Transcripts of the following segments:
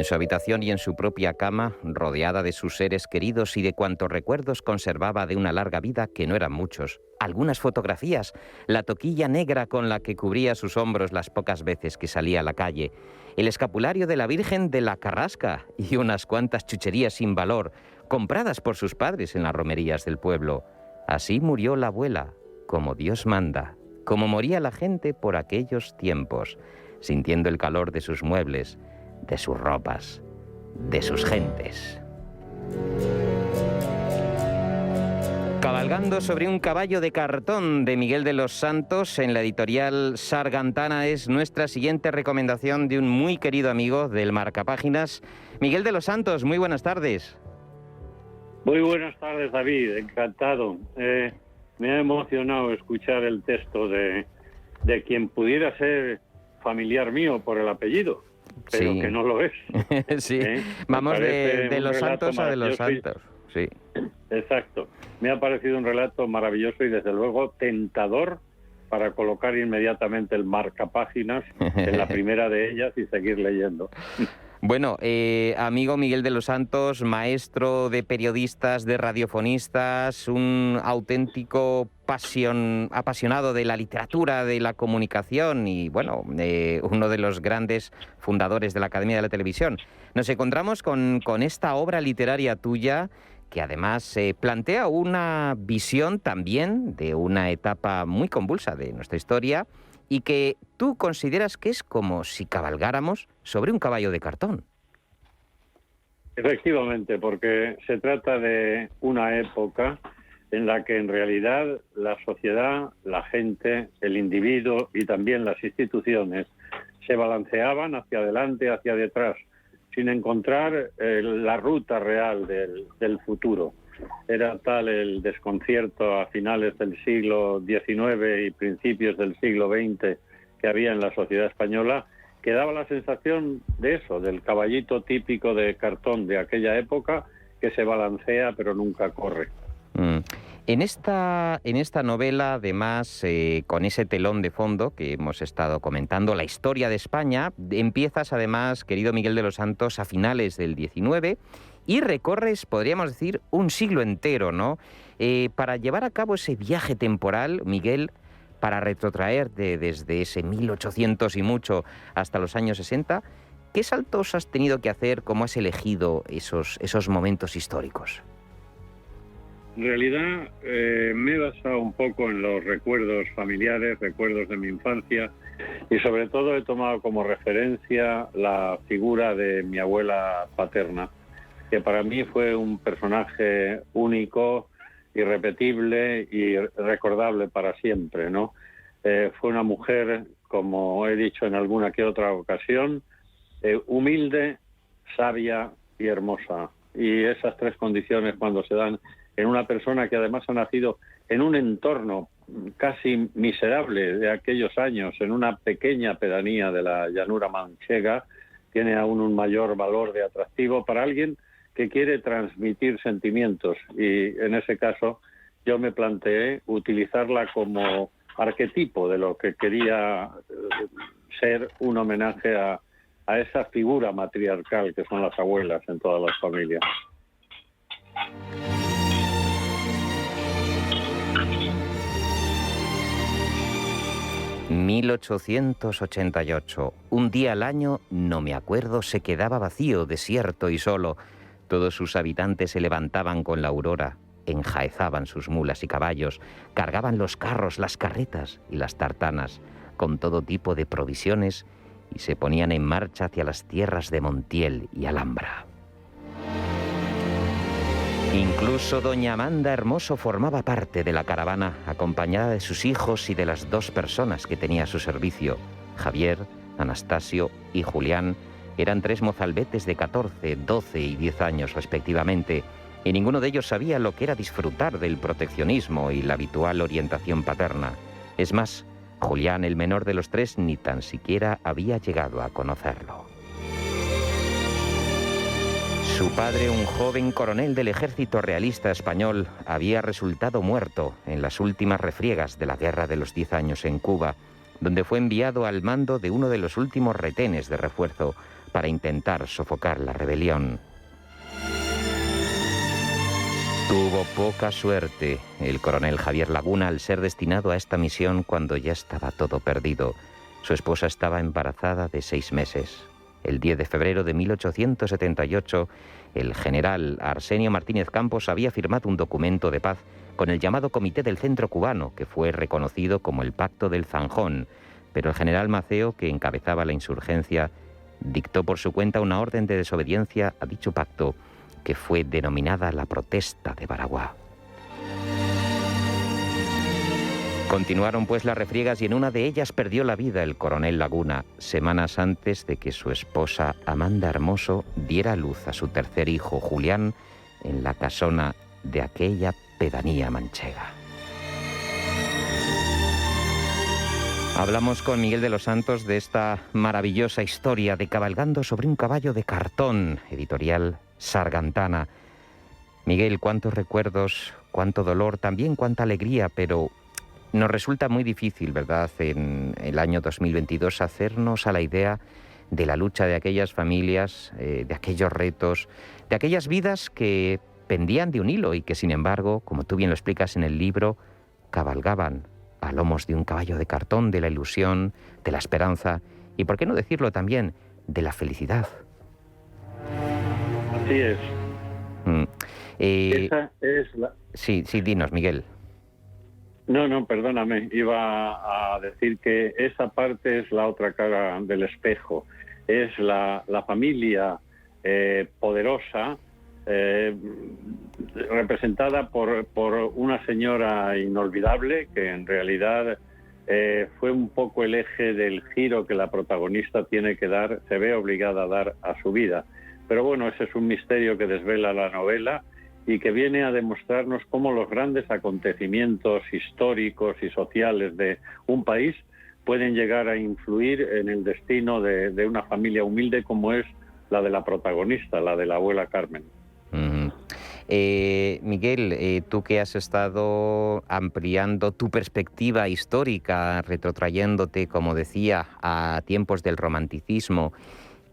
En su habitación y en su propia cama, rodeada de sus seres queridos y de cuantos recuerdos conservaba de una larga vida que no eran muchos. Algunas fotografías, la toquilla negra con la que cubría sus hombros las pocas veces que salía a la calle, el escapulario de la Virgen de la Carrasca y unas cuantas chucherías sin valor, compradas por sus padres en las romerías del pueblo. Así murió la abuela, como Dios manda, como moría la gente por aquellos tiempos, sintiendo el calor de sus muebles, de sus ropas, de sus gentes. Cabalgando sobre un caballo de cartón de Miguel de los Santos en la editorial Sargantana es nuestra siguiente recomendación de un muy querido amigo del Marcapáginas. Miguel de los Santos, muy buenas tardes. Muy buenas tardes, David, encantado. Me ha emocionado escuchar el texto de quien pudiera ser familiar mío por el apellido, pero sí, que no lo es. Sí, vamos de los Santos a de los Santos. Sí. Exacto. Me ha parecido un relato maravilloso y desde luego tentador para colocar inmediatamente el marcapáginas en la primera de ellas y seguir leyendo. Bueno, amigo Miguel de los Santos, maestro de periodistas, de radiofonistas, un auténtico apasionado de la literatura, de la comunicación y, bueno, uno de los grandes fundadores de la Academia de la Televisión. Nos encontramos con esta obra literaria tuya que además plantea una visión también de una etapa muy convulsa de nuestra historia y que tú consideras que es como si cabalgáramos sobre un caballo de cartón. Efectivamente, porque se trata de una época en la que en realidad la sociedad, la gente, el individuo y también las instituciones se balanceaban hacia adelante, hacia detrás, sin encontrar la ruta real del futuro. Era tal el desconcierto a finales del siglo XIX y principios del siglo XX que había en la sociedad española, que daba la sensación de eso, del caballito típico de cartón de aquella época que se balancea pero nunca corre. En esta novela, además, con ese telón de fondo que hemos estado comentando, la historia de España, empiezas además, querido Miguel de los Santos, a finales del XIX y recorres, podríamos decir, un siglo entero, ¿no? Para llevar a cabo ese viaje temporal, Miguel, para retrotraer desde ese 1800 y mucho hasta los años 60, ¿qué saltos has tenido que hacer? ¿Cómo has elegido esos momentos históricos? En realidad me he basado un poco en los recuerdos familiares, recuerdos de mi infancia, y sobre todo he tomado como referencia la figura de mi abuela paterna, que para mí fue un personaje único, irrepetible y recordable para siempre, ¿no? Fue una mujer, como he dicho en alguna que otra ocasión, humilde, sabia y hermosa. Y esas tres condiciones, cuando se dan en una persona que además ha nacido en un entorno casi miserable de aquellos años, en una pequeña pedanía de la llanura manchega, tiene aún un mayor valor de atractivo para alguien que quiere transmitir sentimientos. Y en ese caso yo me planteé utilizarla como arquetipo de lo que quería ser un homenaje a esa figura matriarcal que son las abuelas en todas las familias. ...1888... Un día al año, no me acuerdo, se quedaba vacío, desierto y solo. Todos sus habitantes se levantaban con la aurora, enjaezaban sus mulas y caballos, cargaban los carros, las carretas y las tartanas, con todo tipo de provisiones, y se ponían en marcha hacia las tierras de Montiel y Alhambra. Incluso doña Amanda Hermoso formaba parte de la caravana, acompañada de sus hijos y de las dos personas que tenía a su servicio. Javier, Anastasio y Julián eran tres mozalbetes de 14, 12 y 10 años respectivamente, y ninguno de ellos sabía lo que era disfrutar del proteccionismo y la habitual orientación paterna. Es más, Julián, el menor de los tres, ni tan siquiera había llegado a conocerlo. Su padre, un joven coronel del ejército realista español, había resultado muerto en las últimas refriegas de la Guerra de los 10 años en Cuba, donde fue enviado al mando de uno de los últimos retenes de refuerzo para intentar sofocar la rebelión. Tuvo poca suerte el coronel Javier Laguna al ser destinado a esta misión cuando ya estaba todo perdido. Su esposa estaba embarazada de 6 meses. El 10 de febrero de 1878, el general Arsenio Martínez Campos había firmado un documento de paz con el llamado Comité del Centro Cubano, que fue reconocido como el Pacto del Zanjón. Pero el general Maceo, que encabezaba la insurgencia, dictó por su cuenta una orden de desobediencia a dicho pacto, que fue denominada la Protesta de Baraguá. Continuaron pues las refriegas y en una de ellas perdió la vida el coronel Laguna, semanas antes de que su esposa Amanda Hermoso diera a luz a su tercer hijo, Julián, en la casona de aquella pedanía manchega. Hablamos con Miguel de los Santos de esta maravillosa historia de Cabalgando sobre un caballo de cartón, editorial Sargantana. Miguel, cuántos recuerdos, cuánto dolor, también cuánta alegría, pero nos resulta muy difícil, ¿verdad?, en el año 2022 hacernos a la idea de la lucha de aquellas familias, de aquellos retos, de aquellas vidas que pendían de un hilo y que, sin embargo, como tú bien lo explicas en el libro, cabalgaban a lomos de un caballo de cartón, de la ilusión, de la esperanza y, por qué no decirlo también, de la felicidad. Así es. Esa es la... Sí, dinos, Miguel. No, perdóname. Iba a decir que esa parte es la otra cara del espejo. Es la familia poderosa, representada por una señora inolvidable, que en realidad fue un poco el eje del giro que la protagonista tiene que dar, se ve obligada a dar a su vida. Pero bueno, ese es un misterio que desvela la novela y que viene a demostrarnos cómo los grandes acontecimientos históricos y sociales de un país pueden llegar a influir en el destino de una familia humilde como es la de la protagonista, la de la abuela Carmen. Miguel, tú que has estado ampliando tu perspectiva histórica, retrotrayéndote, como decía, a tiempos del romanticismo,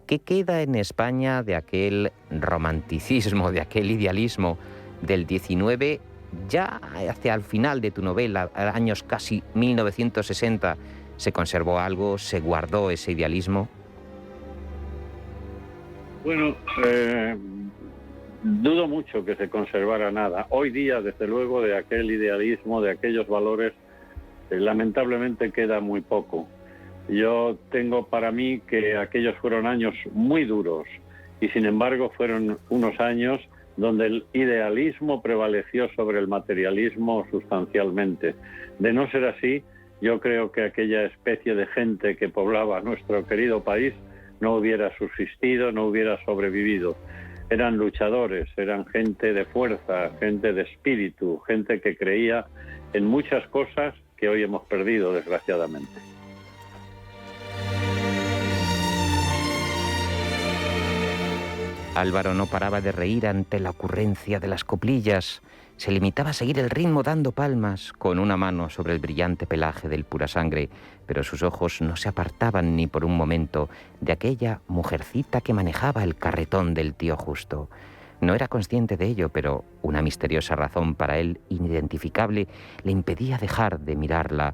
¿qué queda en España de aquel romanticismo, de aquel idealismo del 19, ya hacia el final de tu novela, años casi 1960, ¿se conservó algo, se guardó ese idealismo? Bueno, dudo mucho que se conservara nada. Hoy día, desde luego, de aquel idealismo, de aquellos valores, lamentablemente queda muy poco. Yo tengo para mí que aquellos fueron años muy duros y sin embargo fueron unos años donde el idealismo prevaleció sobre el materialismo sustancialmente. De no ser así, yo creo que aquella especie de gente que poblaba nuestro querido país no hubiera subsistido, no hubiera sobrevivido. Eran luchadores, eran gente de fuerza, gente de espíritu, gente que creía en muchas cosas que hoy hemos perdido, desgraciadamente. Álvaro no paraba de reír ante la ocurrencia de las coplillas. Se limitaba a seguir el ritmo dando palmas, con una mano sobre el brillante pelaje del Purasangre, pero sus ojos no se apartaban ni por un momento de aquella mujercita que manejaba el carretón del tío Justo. No era consciente de ello, pero una misteriosa razón para él inidentificable le impedía dejar de mirarla.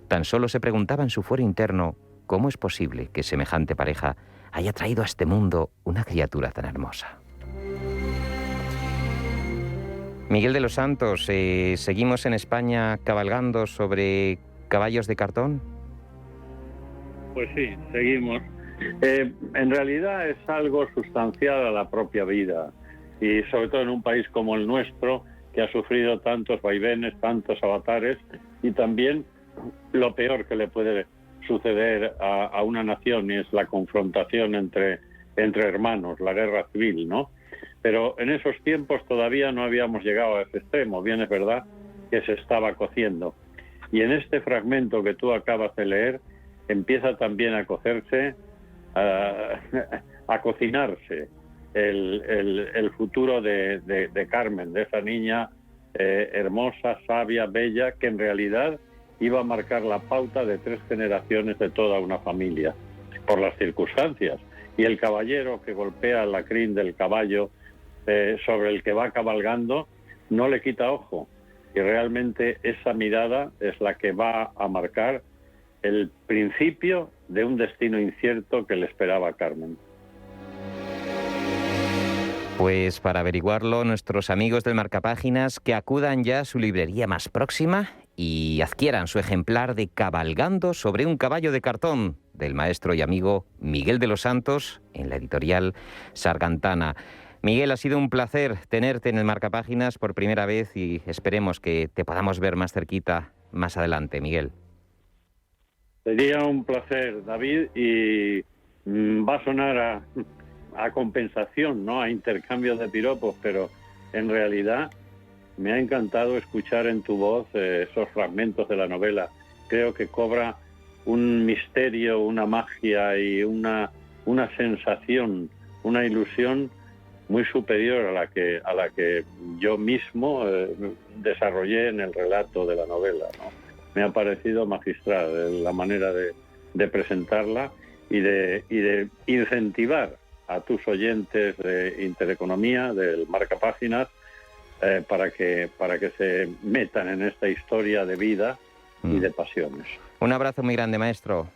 Tan solo se preguntaba en su fuero interno cómo es posible que semejante pareja haya traído a este mundo una criatura tan hermosa. Miguel de los Santos, ¿seguimos en España cabalgando sobre caballos de cartón? Pues sí, seguimos. En realidad es algo sustancial a la propia vida y sobre todo en un país como el nuestro, que ha sufrido tantos vaivenes, tantos avatares y también lo peor que le puede suceder a una nación, y es la confrontación entre hermanos, la guerra civil, ¿no? Pero en esos tiempos todavía no habíamos llegado a ese extremo, bien es verdad que se estaba cociendo. Y en este fragmento que tú acabas de leer, empieza también a cocerse, a cocinarse el futuro de Carmen, de esa niña hermosa, sabia, bella, que en realidad iba a marcar la pauta de 3 generaciones de toda una familia, por las circunstancias y el caballero que golpea la crin del caballo sobre el que va cabalgando no le quita ojo. Y realmente esa mirada es la que va a marcar el principio de un destino incierto que le esperaba a Carmen. Pues para averiguarlo, nuestros amigos del Marcapáginas que acudan ya a su librería más próxima y adquieran su ejemplar de Cabalgando sobre un caballo de cartón del maestro y amigo Miguel de los Santos en la editorial Sargantana. Miguel, ha sido un placer tenerte en el Marcapáginas por primera vez y esperemos que te podamos ver más cerquita más adelante, Miguel. Sería un placer, David, y va a sonar a compensación, ¿no?, a intercambio de piropos, pero en realidad me ha encantado escuchar en tu voz esos fragmentos de la novela. Creo que cobra un misterio, una magia y una sensación, una ilusión muy superior a la que yo mismo desarrollé en el relato de la novela, ¿no? Me ha parecido magistral la manera de presentarla y de incentivar a tus oyentes de Intereconomía, del Marcapáginas, para que se metan en esta historia de vida y de pasiones. Un abrazo muy grande, maestro.